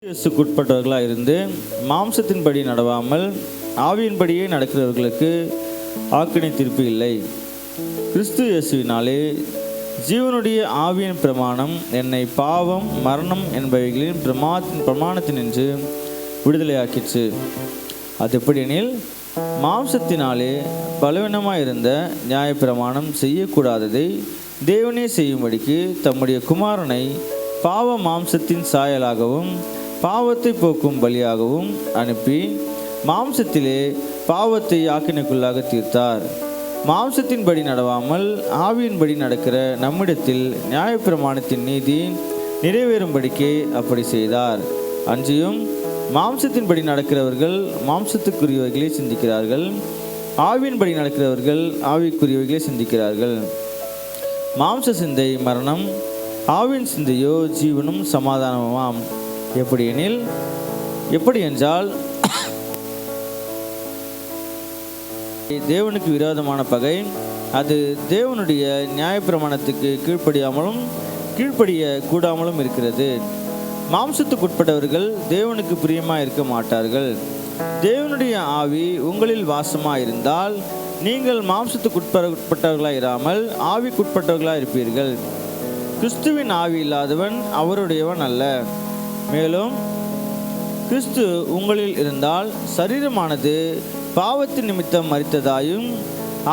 இயேசுக்குட்பட்டவர்களாக இருந்து மாம்சத்தின்படி நடவாமல் ஆவியின்படியே நடக்கிறவர்களுக்கு ஆக்கினை தீர்ப்பு இல்லை. கிறிஸ்து இயேசுவினாலே ஜீவனுடைய ஆவியின் பிரமாணம் என்னை பாவம் மரணம் என்பவைகளின் பிரமாணத்தினின்று விடுதலையாக்கிற்று. அது எப்படியெனில், மாம்சத்தினாலே பலவீனமாயிருந்த நியாயப்பிரமாணம் செய்யக்கூடாததை தேவனே செய்யும்படிக்கு தம்முடைய குமாரனை பாவ மாம்சத்தின் சாயலாகவும் பாவத்தை போக்கும் பலியாகவும் அனுப்பி மாம்சத்திலே பாவத்தை ஆக்கினைக்குள்ளாக தீர்த்தார். மாம்சத்தின்படி நடவாமல் ஆவியின்படி நடக்கிற நம்மிடத்தில் நியாயப்பிரமாணத்தின் நீதி நிறைவேறும்படிக்கே அப்படி செய்தார். அன்றியும் மாம்சத்தின்படி நடக்கிறவர்கள் மாம்சத்துக்குரியவைகளை சிந்திக்கிறார்கள், ஆவியின்படி நடக்கிறவர்கள் ஆவிக்குரியவைகளை சிந்திக்கிறார்கள். மாம்ச சிந்தை மரணம், ஆவின் சிந்தையோ ஜீவனும் சமாதானமாம். எப்படி என்றால், தேவனுக்கு விரோதமான பகை அது தேவனுடைய நியாயப்பிரமாணத்துக்கு கீழ்ப்படிய கூடாமலும் இருக்கிறது. மாம்சத்துக்குட்பட்டவர்கள் தேவனுக்கு பிரியமாக இருக்க மாட்டார்கள். தேவனுடைய ஆவி உங்களில் வாசமாக இருந்தால் நீங்கள் மாம்சத்துக்குட்பட்டவர்களாக இராமல் ஆவிக்குட்பட்டவர்களாக இருப்பீர்கள். கிறிஸ்துவின் ஆவி இல்லாதவன் அவருடையவன் அல்ல. மேலும் கிறிஸ்து உங்களில் இருந்தால் சரீரமானது பாவத்தின் நிமித்தம் மரித்ததாயும்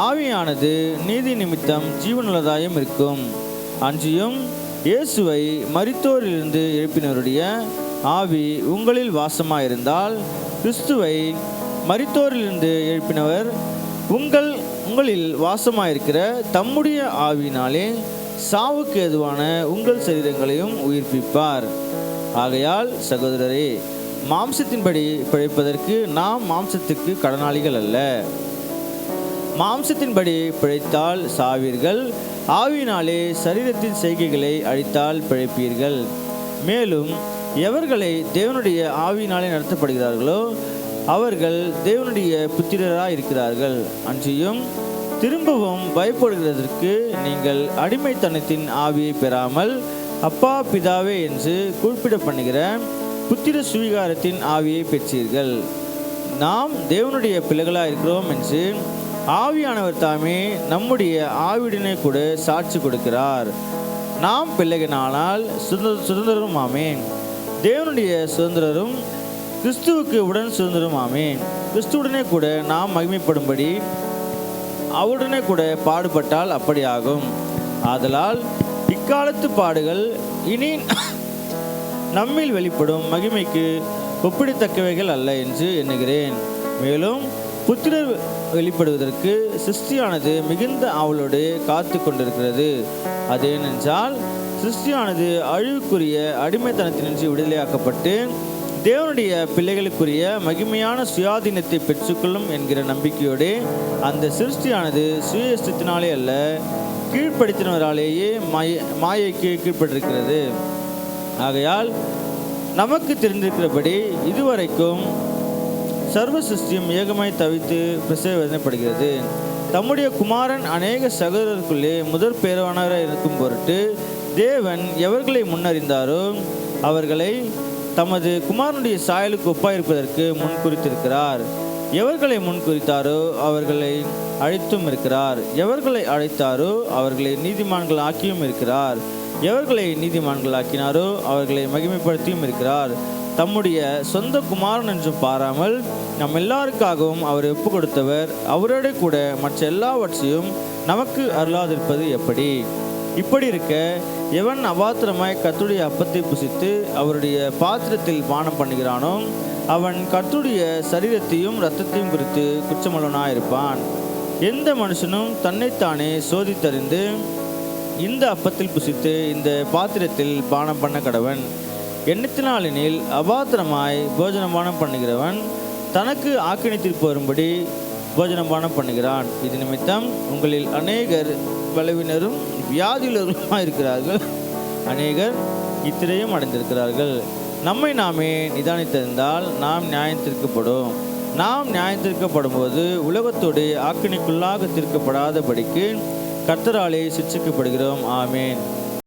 ஆவியானது நீதி நிமித்தம் ஜீவனுள்ளதாயும் இருக்கும். அன்றியும் இயேசுவை மரித்தோரிலிருந்து எழுப்பினருடைய ஆவி உங்களில் வாசமாயிருந்தால் கிறிஸ்துவை மரித்தோரிலிருந்து எழுப்பினவர் உங்களில் வாசமாயிருக்கிற தம்முடைய ஆவியினாலே சாவுக்கு ஏதுவான உங்கள் சரீரங்களையும் உயிர்ப்பிப்பார். ஆகையால் சகோதரரே, மாம்சத்தின்படி பிழைப்பதற்கு நாம் மாம்சத்துக்கு கடனாளிகள் அல்ல. மாம்சத்தின்படி பிழைத்தால் சாவீர்கள், ஆவியினாலே சரீரத்தின் செய்கைகளை அழித்தால் பிழைப்பீர்கள். மேலும் எவர்களை தேவனுடைய ஆவியினாலே நடத்தப்படுகிறார்களோ அவர்கள் தேவனுடைய புத்திரராய் இருக்கிறார்கள். அன்றியும் திரும்பவும் பயப்படுகிறதற்கு நீங்கள் அடிமைத்தனத்தின் ஆவியை பெறாமல் அப்பா பிதாவே என்று குறிப்பிட பண்ணுகிற புத்திர சுவீகாரத்தின் ஆவியை பெற்றீர்கள். நாம் தேவனுடைய பிள்ளைகளாக இருக்கிறோம் என்று ஆவியானவர் தாமே நம்முடைய ஆவியுடனே கூட சாட்சி கொடுக்கிறார். நாம் பிள்ளைகளானால் சுதந்திரரும் ஆமேன். தேவனுடைய சுதந்திரரும் கிறிஸ்துவுக்கு உடன் சுதந்திரம் ஆமேன். கிறிஸ்துவுடனே கூட நாம் மகிமைப்படும்படி அவருடனே கூட பாடுபட்டால் அப்படி ஆகும். ஆதலால் இக்காலத்து பாடுகள் இனி நம்மில் வெளிப்படும் மகிமைக்கு ஒப்பிடத்தக்கவைகள் அல்ல என்று எண்ணுகிறேன். மேலும் புத்திரர் வெளிப்படுவதற்கு சிருஷ்டியானது மிகுந்த ஆவலோடு காத்து கொண்டிருக்கிறது. அது ஏனென்றால் சிருஷ்டியானது அழிவுக்குரிய அடிமைத்தனத்தினின்று விடுதலையாக்கப்பட்டு தேவனுடைய பிள்ளைகளுக்குரிய மகிமையான சுயாதீனத்தை பெற்றுக்கொள்ளும் என்கிற நம்பிக்கையோடு அந்த சிருஷ்டியானது சுய இஷ்டத்தினாலே அல்ல, கீழ்ப்படுத்தினவராலேயே மாயைக்கு கீழ்ப்பட்டிருக்கிறது. ஆகையால் நமக்கு தெரிந்திருக்கிறபடி இதுவரைக்கும் சர்வ சிருஷ்டியும் ஏகமாய் தவித்து பிரசவப்படுகிறது. தம்முடைய குமாரன் அநேக சகோதரருக்குள்ளே முதற் பேரானவராக இருக்கும் பொருட்டு தேவன் எவர்களை முன்னறிந்தாரோ அவர்களை தமது குமாரனுடைய சாயலுக்கு ஒப்பாயிருப்பதற்கு முன்குறித்திருக்கிறார். எவர்களை முன்குறித்தாரோ அவர்களை அழைத்தும் இருக்கிறார். எவர்களை அழைத்தாரோ அவர்களை நீதிமான்கள் ஆக்கியும் இருக்கிறார். எவர்களை நீதிமான்கள் ஆக்கினாரோ அவர்களை மகிமைப்படுத்தியும் இருக்கிறார். தம்முடைய சொந்த குமாரன் என்றும் பாராமல் நம் எல்லாருக்காகவும் அவர் ஒப்பு கொடுத்தவர் அவரோட கூட மற்ற எல்லாவற்றையும் நமக்கு அருளாதிருப்பது எப்படி? இப்படி இருக்க எவன் அபாத்திரமாய் கர்த்தருடைய அப்பத்தை புசித்து அவருடைய பாத்திரத்தில் பானம் பண்ணுகிறானோ அவன் கர்த்தருடைய சரீரத்தையும் இரத்தத்தையும் குறித்து குற்றமுள்ளவனாயிருப்பான். எந்த மனுஷனும் தன்னைத்தானே சோதித்தறிந்து இந்த அப்பத்தில் புசித்து இந்த பாத்திரத்தில் பானம் பண்ண கடவன். எண்ணத்தினாலெனில் அபாத்திரமாய் போஜனபானம் பண்ணுகிறவன் தனக்கு ஆக்கினை தீர்ப்பு வரும்படி போஜனபானம் பண்ணுகிறான். இது நிமித்தம் உங்களில் அநேகர் பலவினரும் வியாதியுள்ளவர்களுமாக இருக்கிறார்கள், அநேகர் இத்திரையும் அடைந்திருக்கிறார்கள். நம்மை நாமே நிதானித்திருந்தால் நாம் நியாயத்திற்கப்படும். நாம் நியாயத்திற்கப்படும் போது உலகத்தோடு ஆக்கினைக்குள்ளாக தீர்க்கப்படாதபடிக்கு கர்த்தராலே சிட்சிக்கப்படுகிறோம். ஆமேன்.